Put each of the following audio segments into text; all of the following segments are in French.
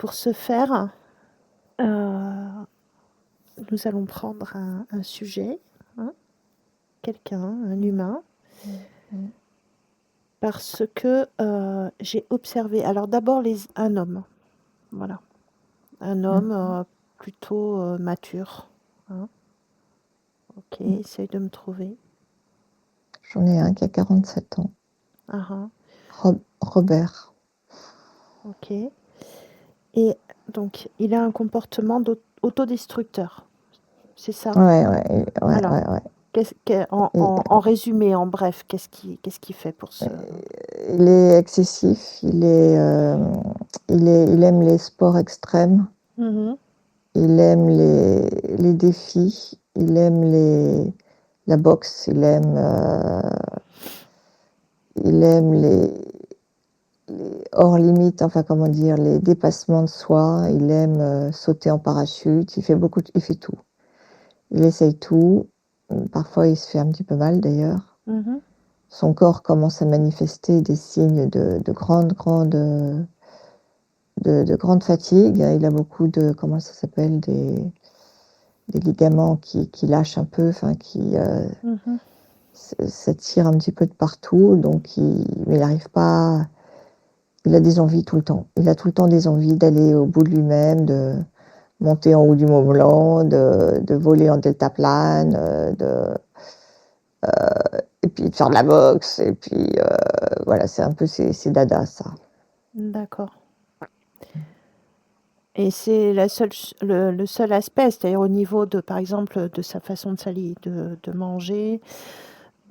pour ce faire, euh, nous allons prendre un sujet, hein, quelqu'un, un humain, Mm. parce que j'ai observé. Alors d'abord un homme, voilà, un homme plutôt mature. Hein. Ok, essaye de me trouver. J'en ai un qui a 47 ans. Ah, ah, Robert. ok. Et donc, il a un comportement autodestructeur. C'est ça. Ouais. Alors, en résumé, en bref, qu'est-ce qu'il fait pour ce... Il est excessif, il aime les sports extrêmes, il aime les défis, il aime la boxe, il aime les hors limites, enfin comment dire, les dépassements de soi, il aime sauter en parachute, il fait tout. Il essaye tout, parfois il se fait un petit peu mal d'ailleurs. Son corps commence à manifester des signes de grande fatigue. Il a beaucoup de, comment ça s'appelle, des ligaments qui lâchent un peu, enfin qui s'attirent un petit peu de partout. Donc, mais il n'arrive pas. Il a des envies tout le temps. Il a tout le temps des envies d'aller au bout de lui-même, de monter en haut du Mont Blanc, de voler en deltaplane, et puis de faire de la boxe. Et puis voilà, c'est un peu ses dadas, ça. D'accord. Et c'est le seul aspect, c'est-à-dire au niveau de, par exemple, de sa façon de manger,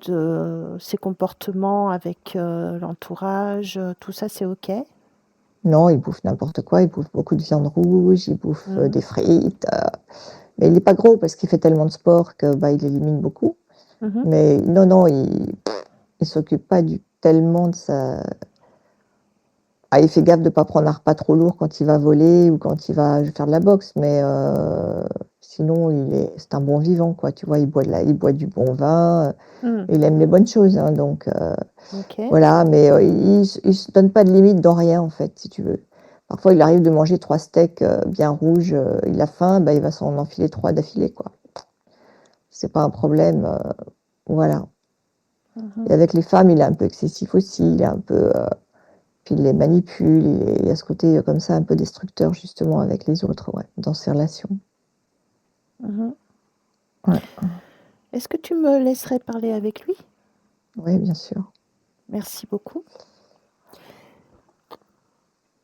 de ses comportements avec l'entourage, tout ça, c'est OK? Non, il bouffe n'importe quoi. Il bouffe beaucoup de viande rouge, il bouffe des frites. Mais il n'est pas gros parce qu'il fait tellement de sport que il élimine beaucoup. Mais non, il s'occupe pas tellement de sa... Ah, il fait gaffe de ne pas prendre un repas trop lourd quand il va voler ou quand il va faire de la boxe, mais sinon, c'est un bon vivant, quoi. Tu vois, il boit du bon vin, il aime les bonnes choses, hein, donc OK. voilà, mais il se donne pas de limite dans rien, en fait, si tu veux. Parfois, il arrive de manger 3 steaks bien rouges, il a faim, il va s'en enfiler 3 d'affilée, quoi. C'est pas un problème, voilà. Et avec les femmes, il est un peu excessif aussi, il est un peu... puis il les manipule, il y a ce côté comme ça un peu destructeur justement avec les autres, ouais, dans ses relations. Ouais. Est-ce que tu me laisserais parler avec lui? Oui, bien sûr. Merci beaucoup.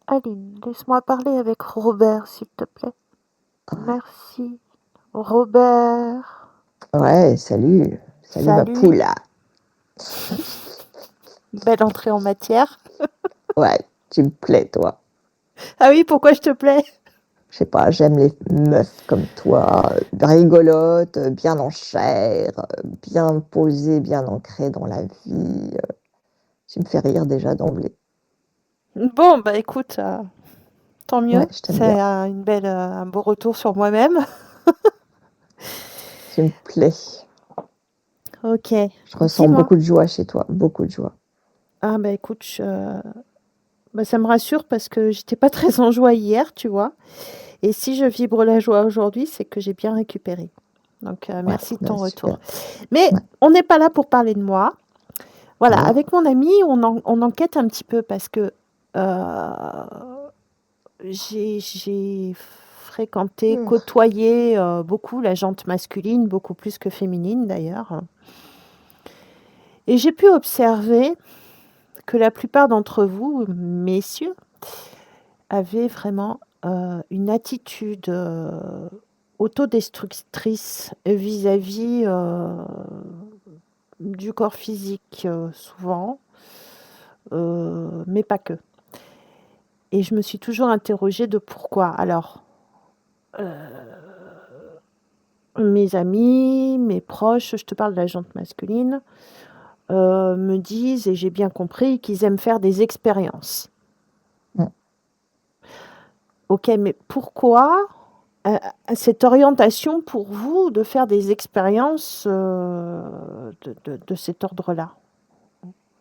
Aline, laisse-moi parler avec Robert, s'il te plaît. Merci. Robert. Ouais, salut ma Salut. poule. Belle entrée en matière. Ouais, tu me plais, toi. Ah oui, pourquoi je te plais? Je sais pas, j'aime les meufs comme toi, rigolotes, bien en chair, bien posées, bien ancrées dans la vie. Tu me fais rire déjà d'emblée. Bon, écoute, tant mieux. Ouais, je t'aime C'est bien. un beau retour sur moi-même. Tu me plais. Ok. Je ressens Dis-moi. beaucoup de joie chez toi, beaucoup de joie. Ah écoute, ça me rassure parce que j'étais pas très en joie hier, tu vois. Et si je vibre la joie aujourd'hui, c'est que j'ai bien récupéré. Donc Ouais, merci de ton retour. super. Mais Ouais. on n'est pas là pour parler de moi. Voilà, Alors, avec mon ami, on enquête un petit peu parce que j'ai fréquenté, côtoyé beaucoup la jante masculine, beaucoup plus que féminine d'ailleurs. Et j'ai pu observer que la plupart d'entre vous, messieurs, avaient vraiment une attitude autodestructrice vis-à-vis du corps physique, souvent, mais pas que. Et je me suis toujours interrogée de pourquoi. Alors, mes amis, mes proches, je te parle de la jante masculine, me disent, et j'ai bien compris, qu'ils aiment faire des expériences. Ok, mais pourquoi cette orientation pour vous de faire des expériences de cet ordre-là?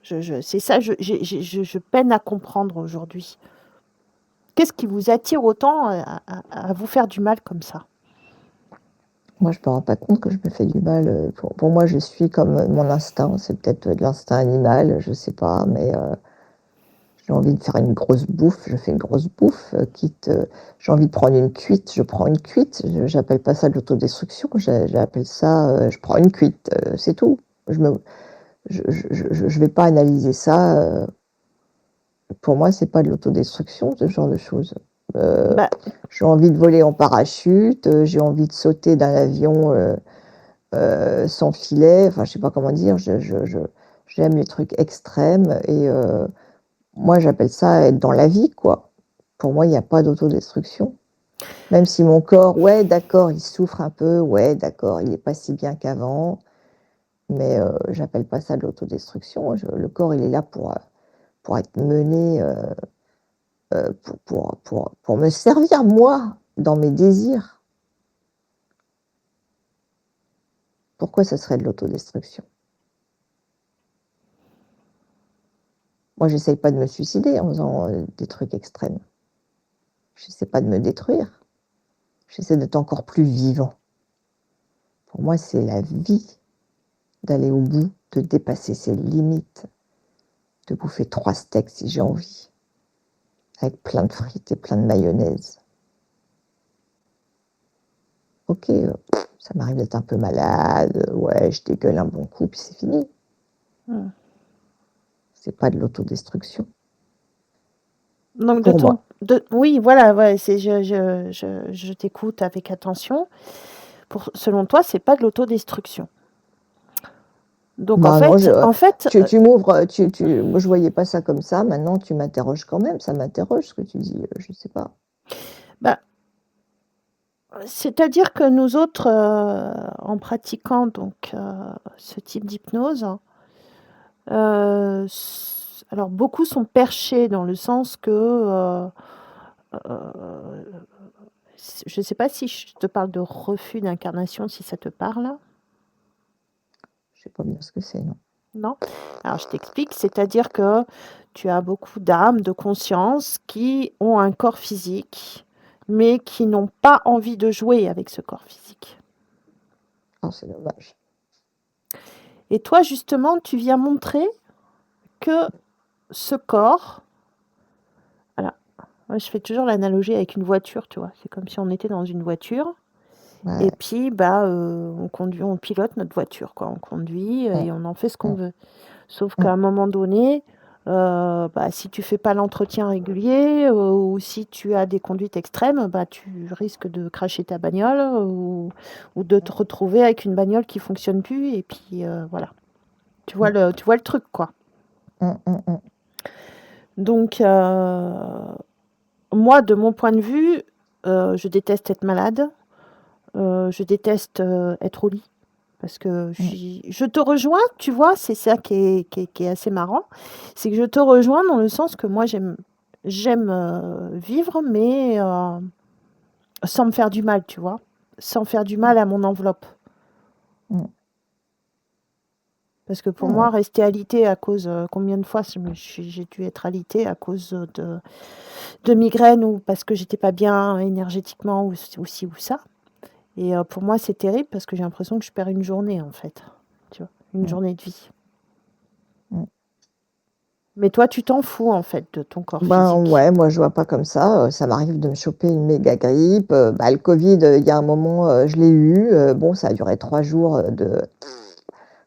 C'est ça, je peine à comprendre aujourd'hui. Qu'est-ce qui vous attire autant à vous faire du mal comme ça? Moi, je me rends pas compte que je me fais du mal. Pour moi, je suis comme mon instinct. C'est peut-être de l'instinct animal, je sais pas, mais j'ai envie de faire une grosse bouffe, je fais une grosse bouffe. J'ai envie de prendre une cuite, je prends une cuite. J'appelle pas ça de l'autodestruction, j'appelle ça, je prends une cuite, c'est tout. Je vais pas analyser ça. Pour moi, c'est pas de l'autodestruction, ce genre de choses. Bah, J'ai envie de voler en parachute, j'ai envie de sauter d'un avion sans filet, enfin, je sais pas comment dire, j'aime les trucs extrêmes et moi, j'appelle ça être dans la vie, quoi. Pour moi, il n'y a pas d'autodestruction. Même si mon corps, ouais, d'accord, il souffre un peu, ouais, d'accord, il n'est pas si bien qu'avant, mais j'appelle pas ça de l'autodestruction. Le corps, il est là pour être mené, pour me servir, moi, dans mes désirs. Pourquoi ce serait de l'autodestruction? Moi, j'essaye pas de me suicider en faisant des trucs extrêmes. J'essaie pas de me détruire. J'essaie d'être encore plus vivant. Pour moi, c'est la vie d'aller au bout, de dépasser ses limites, de bouffer 3 steaks si j'ai envie, avec plein de frites et plein de mayonnaise. Ok, ça m'arrive d'être un peu malade, ouais, je dégueule un bon coup, puis c'est fini. C'est pas de l'autodestruction. Donc Pour moi. oui, voilà, ouais, je t'écoute avec attention. Selon toi, c'est pas de l'autodestruction. Donc Bah non, en fait, tu m'ouvres, moi je voyais pas ça comme ça. Maintenant, tu m'interroges quand même. Ça m'interroge ce que tu dis. Je sais pas. bah, c'est-à-dire que nous autres, en pratiquant donc ce type d'hypnose, alors beaucoup sont perchés dans le sens que je ne sais pas si je te parle de refus d'incarnation, si ça te parle. Je sais pas bien ce que c'est, non. Non? Alors je t'explique, c'est-à-dire que tu as beaucoup d'âmes, de conscience qui ont un corps physique, mais qui n'ont pas envie de jouer avec ce corps physique. Oh, c'est dommage. Et toi, justement, tu viens montrer que ce corps, voilà, moi, je fais toujours l'analogie avec une voiture, tu vois. C'est comme si on était dans une voiture. Ouais. Et puis, on conduit, on pilote notre voiture, quoi. On conduit et on en fait ce qu'on veut. Sauf qu'à un moment donné, si tu fais pas l'entretien régulier ou si tu as des conduites extrêmes, tu risques de cracher ta bagnole ou de te retrouver avec une bagnole qui fonctionne plus et puis voilà. Tu vois le truc, quoi. Donc moi, de mon point de vue, je déteste être malade, je déteste être au lit. Parce que je te rejoins, tu vois, c'est ça qui est assez marrant. C'est que je te rejoins dans le sens que moi j'aime vivre, mais sans me faire du mal, tu vois. Sans faire du mal à mon enveloppe. Parce que pour moi, rester alitée à cause, combien de fois j'ai dû être alitée à cause de migraines ou parce que j'étais pas bien énergétiquement ou ci ou ça. Et pour moi, c'est terrible parce que j'ai l'impression que je perds une journée, en fait. Tu vois, une journée de vie. Mais toi, tu t'en fous, en fait, de ton corps Ben physique. ouais, moi je vois pas comme ça. Ça m'arrive de me choper une méga grippe. Le Covid, il y a un moment, je l'ai eu. Bon, ça a duré 3 jours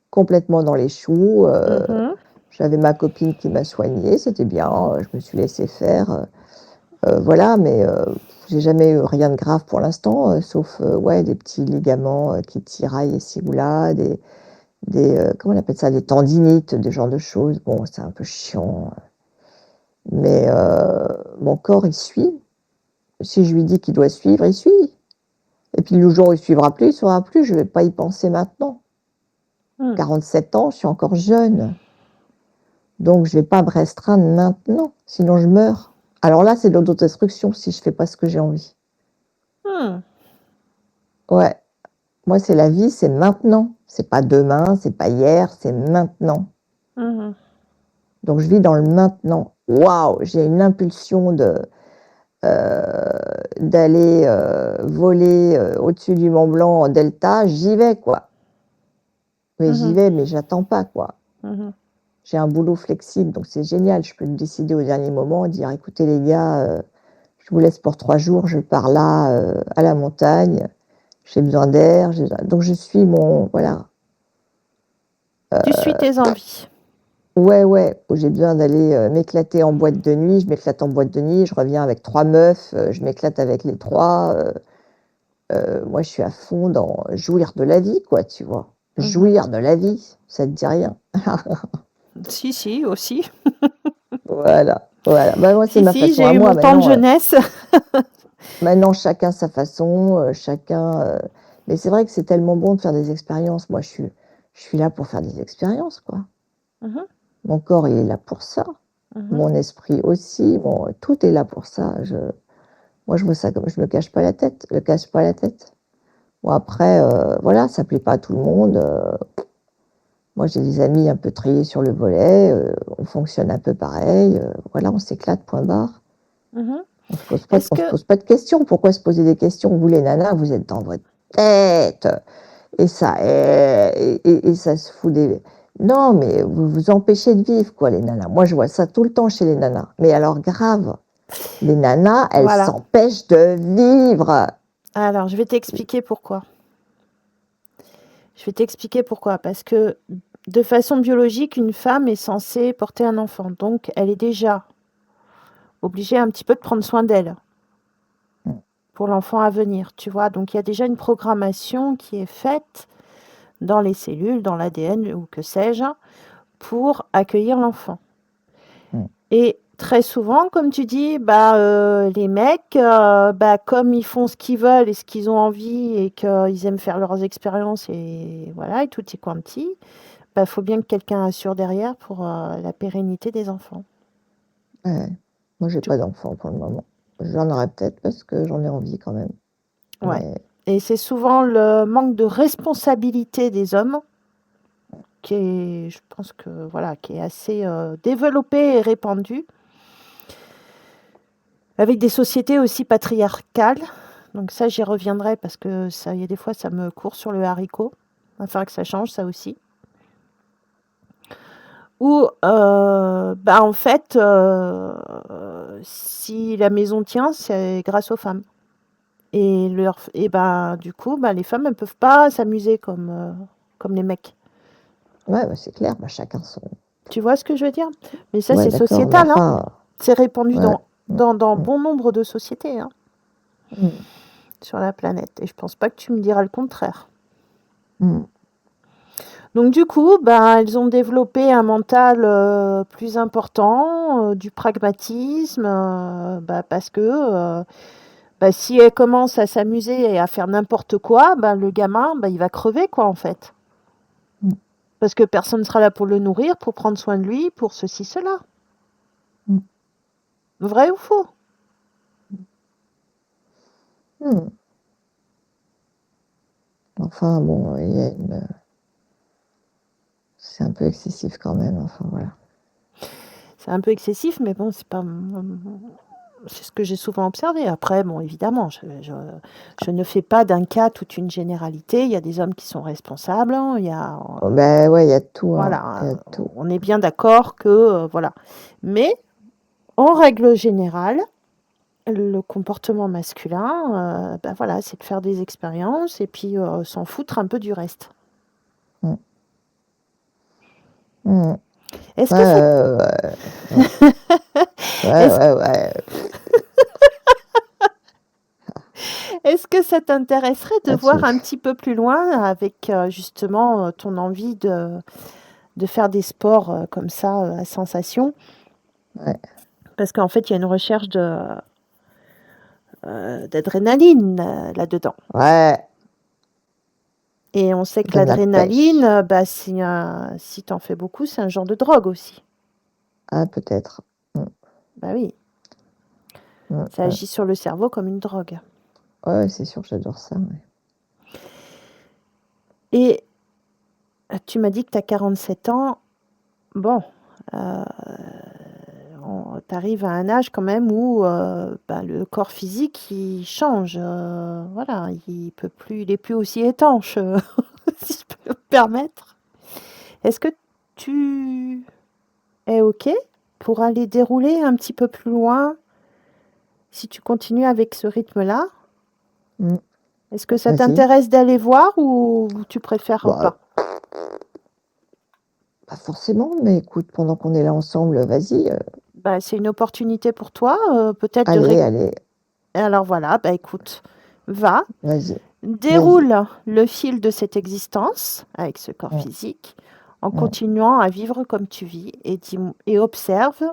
complètement dans les choux. J'avais ma copine qui m'a soignée, c'était bien. Je me suis laissée faire. Voilà, mais j'ai jamais eu rien de grave pour l'instant, sauf ouais, des petits ligaments qui tiraillent ici ou là, comment on appelle ça, des tendinites, des genres de choses. Bon, c'est un peu chiant. Mais mon corps, il suit. Si je lui dis qu'il doit suivre, il suit. Et puis le jour où il suivra plus, il saura plus, je ne vais pas y penser maintenant. 47 ans, je suis encore jeune. Donc je ne vais pas me restreindre maintenant, sinon je meurs. Alors là, c'est de l'autodestruction si je ne fais pas ce que j'ai envie. Ouais. Moi, c'est la vie, c'est maintenant. C'est pas demain, c'est pas hier, c'est maintenant. Donc je vis dans le maintenant. Waouh, j'ai une impulsion d'aller voler au-dessus du Mont Blanc en delta, j'y vais, quoi. Mais j'y vais, mais j'attends pas, quoi. J'ai un boulot flexible, donc c'est génial. Je peux me décider au dernier moment, dire écoutez les gars, je vous laisse pour 3 jours, je pars là, à la montagne, j'ai besoin d'air, donc je suis mon voilà. Tu suis tes envies. Ouais, où j'ai besoin d'aller m'éclater en boîte de nuit, je m'éclate en boîte de nuit, je reviens avec 3 meufs, je m'éclate avec les 3. Moi je suis à fond dans jouir de la vie, quoi, tu vois? Jouir de la vie, ça te dit rien? Si, aussi. Voilà. Bah, moi c'est ma Si, façon j'ai à eu moi mon temps de maintenant, jeunesse. maintenant chacun sa façon, chacun, mais c'est vrai que c'est tellement bon de faire des expériences. Moi je suis là pour faire des expériences, quoi. Mon corps il est là pour ça, mon esprit aussi, tout est là pour ça. Moi je vois ça comme je me cache pas la tête. Bon après, voilà, ça plaît pas à tout le monde, moi j'ai des amis un peu triés sur le volet, on fonctionne un peu pareil, voilà, on s'éclate, point barre. On se pose Est-ce se que pose pas de questions. Pourquoi se poser des questions? Vous les nanas, vous êtes dans votre tête et ça se fout des non, mais vous vous empêchez de vivre, quoi, les nanas. Moi, je vois ça tout le temps chez les nanas, mais alors grave. Les nanas, elles voilà. s'empêchent de vivre. Alors, je vais t'expliquer pourquoi. Parce que de façon biologique, une femme est censée porter un enfant. Donc, elle est déjà obligée un petit peu de prendre soin d'elle pour l'enfant à venir, tu vois. Donc, il y a déjà une programmation qui est faite dans les cellules, dans l'ADN ou que sais-je, pour accueillir l'enfant. Et très souvent, comme tu dis, les mecs, comme ils font ce qu'ils veulent et ce qu'ils ont envie et qu'ils aiment faire leurs expériences et voilà, et tutti quanti, faut bien que quelqu'un assure derrière pour la pérennité des enfants. Ouais. Moi, j'ai Tout. pas d'enfant pour le moment. J'en aurai peut-être parce que j'en ai envie quand même. Ouais. Mais Et c'est souvent le manque de responsabilité des hommes qui est, je pense que voilà, qui est assez développé et répandu, avec des sociétés aussi patriarcales. Donc ça, j'y reviendrai parce que ça, il y a des fois, ça me court sur le haricot. Il va falloir que ça change, ça aussi. Où, en fait, si la maison tient, c'est grâce aux femmes. Et du coup, les femmes, elles peuvent pas s'amuser comme les mecs. ouais, c'est clair, chacun son. Tu vois ce que je veux dire? Mais ça, Ouais, c'est d'accord, mais sociétal, hein. enfin, C'est répandu ouais. dans Mm, bon nombre de sociétés, hein, mm, sur la planète. Et je pense pas que tu me diras le contraire. mm. Donc du coup, elles ont développé un mental plus important, du pragmatisme, parce que si elles commencent à s'amuser et à faire n'importe quoi, le gamin, il va crever, quoi, en fait. Mm. Parce que personne ne sera là pour le nourrir, pour prendre soin de lui, pour ceci, cela. Mm. Vrai ou faux? Mm. Enfin bon, il y a c'est un peu excessif quand même, enfin voilà. C'est un peu excessif, mais bon, c'est pas... C'est ce que j'ai souvent observé. Après, bon, évidemment, je ne fais pas d'un cas toute une généralité. Il y a des hommes qui sont responsables. Il y a, Oh, ouais, il y a de tout, hein, il y voilà, a de tout. on est bien d'accord que, voilà. Mais, en règle générale, le comportement masculin, voilà, c'est de faire des expériences et puis s'en foutre un peu du reste. Mm. Mm. Est-ce que ça, Ouais, est-ce, ouais. est-ce que ça t'intéresserait de voir Là-dessus. un petit peu plus loin avec justement ton envie de faire des sports comme ça à sensation? Ouais, Parce qu'en fait, il y a une recherche d'adrénaline là-dedans. ouais, Et on sait ça que donne la l'adrénaline, pêche. si t'en fais beaucoup, c'est un genre de drogue aussi. Ah, peut-être. Mm, Bah oui, mm, ça mm. agit sur le cerveau comme une drogue. Ouais, c'est sûr, j'adore ça. Ouais. Et tu m'as dit que tu as 47 ans. Bon, tu arrives à un âge quand même où le corps physique, il change. Voilà, il est plus aussi étanche, si je peux me permettre. Est-ce que tu es OK pour aller dérouler un petit peu plus loin si tu continues avec ce rythme-là? Est-ce que ça Vas-y. t'intéresse d'aller voir ou tu préfères Bah, pas? pas forcément, mais écoute, pendant qu'on est là ensemble, vas-y. C'est une opportunité pour toi, peut-être de Allez, Alors voilà, écoute, va, vas-y. déroule le fil de cette existence avec ce corps Mm. physique en Mm. continuant à vivre comme tu vis et observe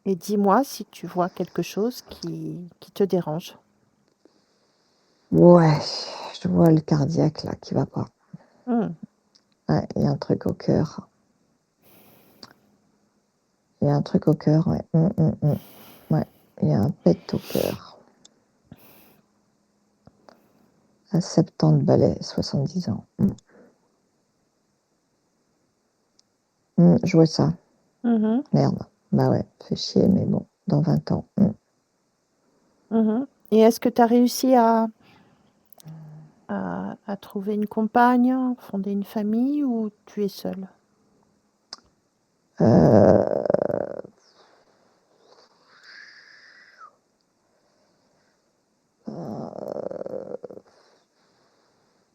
et dis-moi si tu vois quelque chose qui te dérange. Ouais, je vois le cardiaque là qui va pas. Hmm. Ouais, il y a un truc au cœur. Il y a un truc au cœur, ouais. Ouais, il y a un pet au cœur. À 70 balais, 70 ans. Je vois ça. Mhm. Merde. Bah ouais, fait chier, mais bon, dans 20 ans. Mhm. Et est-ce que tu as réussi à trouver une compagne, fonder une famille ou tu es seule?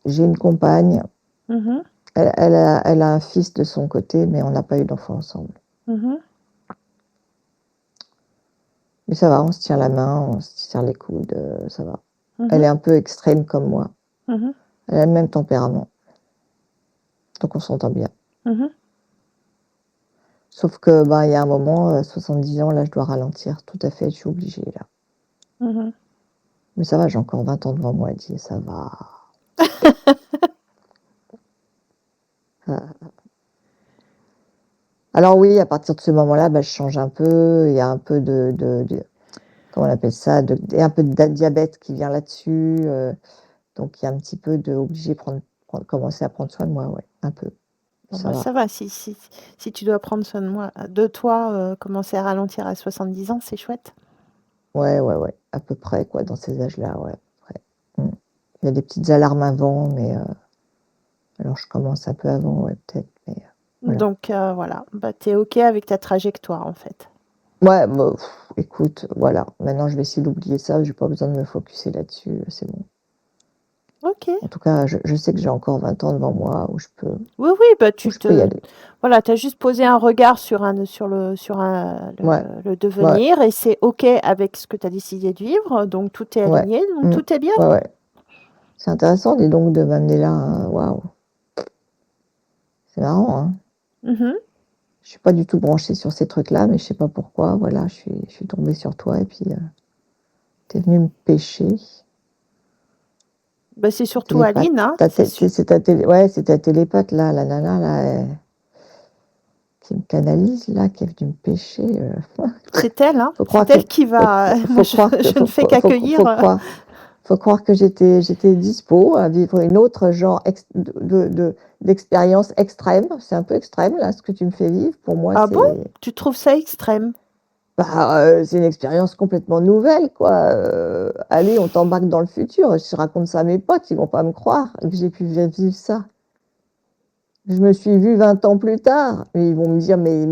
J'ai une compagne. Mhm. Elle a un fils de son côté, mais on n'a pas eu d'enfant ensemble. Mhm. Mais ça va, on se tient la main, on se tire les coudes, ça va. Mhm. Elle est un peu extrême comme moi. Mhm. Elle a le même tempérament. Donc on s'entend bien. Mhm. Sauf que il y a un moment, 70 ans, là, je dois ralentir. Tout à fait, je suis obligée, là. Mhm. Mais ça va, j'ai encore 20 ans devant moi, elle dit, ça va. Alors oui, à partir de ce moment-là, je change un peu. Il y a un peu de comment on appelle ça? Un peu de diabète qui vient là-dessus. Donc il y a un petit peu de obligé de commencer à prendre soin de moi, ouais, un peu. Bon, Ça va. ça va, si tu dois prendre soin de toi, commencer à ralentir à 70 ans, c'est chouette. Ouais, à peu près, quoi, dans ces âges-là, ouais, à peu près. Il y a des petites alarmes avant, mais alors je commence un peu avant, ouais, peut-être, mais voilà. Donc voilà, tu es OK avec ta trajectoire, en fait. Ouais, écoute, voilà, maintenant je vais essayer d'oublier ça, j'ai pas besoin de me focuser là-dessus, c'est bon. OK. En tout cas, je sais que j'ai encore 20 ans devant moi où je peux Oui, où je peux y aller. Voilà, tu as juste posé un regard sur Ouais, le ouais, devenir et c'est OK avec ce que tu as décidé de vivre, donc tout est ouais, aligné, donc tout est bien. ouais. C'est intéressant, dis donc, de m'amener là, hein, waouh! C'est marrant, hein? Mhm. Je suis pas du tout branchée sur ces trucs-là, mais je sais pas pourquoi, voilà, je suis tombée sur toi et puis, tu es venue me pêcher. C'est surtout Télépathe. Aline, hein, c'est sûr. C'est ta télépathe là, la nana là, qui me canalise là, qui est venue me pêcher. C'est elle, hein, Faut croire c'est que elle qui va. Moi, faut croire que je ne fais qu'accueillir. faut croire que j'étais dispo à vivre une autre genre d'expérience extrême. C'est un peu extrême là, ce que tu me fais vivre. Pour moi, Ah bon? c'est Tu trouves ça extrême? c'est une expérience complètement nouvelle, quoi. Allez, on t'embarque dans le futur. Je raconte ça à mes potes, ils vont pas me croire que j'ai pu vivre ça. Je me suis vue 20 ans plus tard. Et ils vont me dire, mais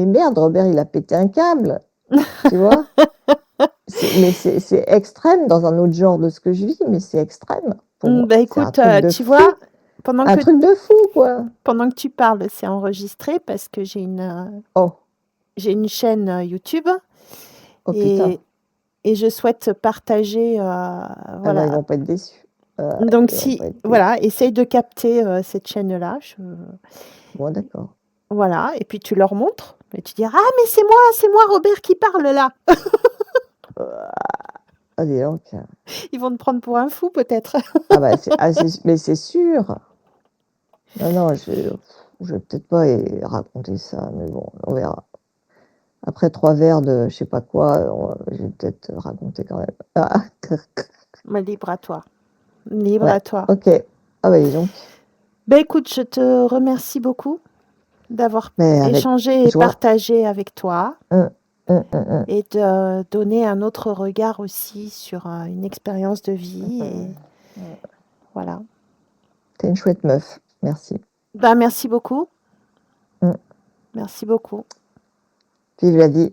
merde, Robert, il a pété un câble. Tu vois? C'est extrême dans un autre genre de ce que je vis, mais c'est extrême pour moi. C'est un Écoute, truc de tu fou. vois, pendant Un que, truc de fou, quoi. pendant que tu parles, c'est enregistré parce que Oh, j'ai une chaîne YouTube oh putain. et, et je souhaite partager, Ah ben, ils voilà. vont pas être déçus. Donc Ils vont pas être déçus. voilà, essaye de capter cette chaîne-là. Bon, d'accord. Voilà, et puis tu leur montres et tu dis, ah mais c'est moi Robert qui parle là. Ah, dis donc. Ils vont te prendre pour un fou peut-être. Ah bah, mais c'est sûr. Non, non, je vais peut-être pas raconter ça, mais bon, on verra. Après 3 verres de je sais pas quoi, je vais peut-être raconter quand même. Ah, Mais libre à toi, libre ouais, à toi. OK. Ah bah, dis donc. Écoute, je te remercie beaucoup d'avoir Mais avec échangé et joie. partagé avec toi Mmh. Mmh. et de donner un autre regard aussi sur, une expérience de vie et voilà. Tu es une chouette meuf. Merci. Bah, merci beaucoup. Mmh. Merci beaucoup. Vive la vie.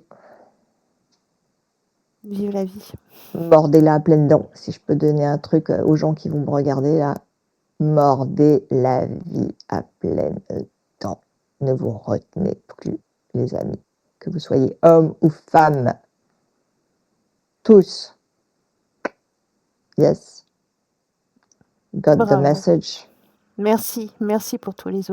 Vive la vie. Mordez-la à pleines dents. Si je peux donner un truc, aux gens qui vont me regarder là, mordez la vie à pleines dents. Ne vous retenez plus, les amis, que vous soyez homme ou femme. Tous. Yes. Got the Bravo. message. Merci, merci pour tous les auditeurs.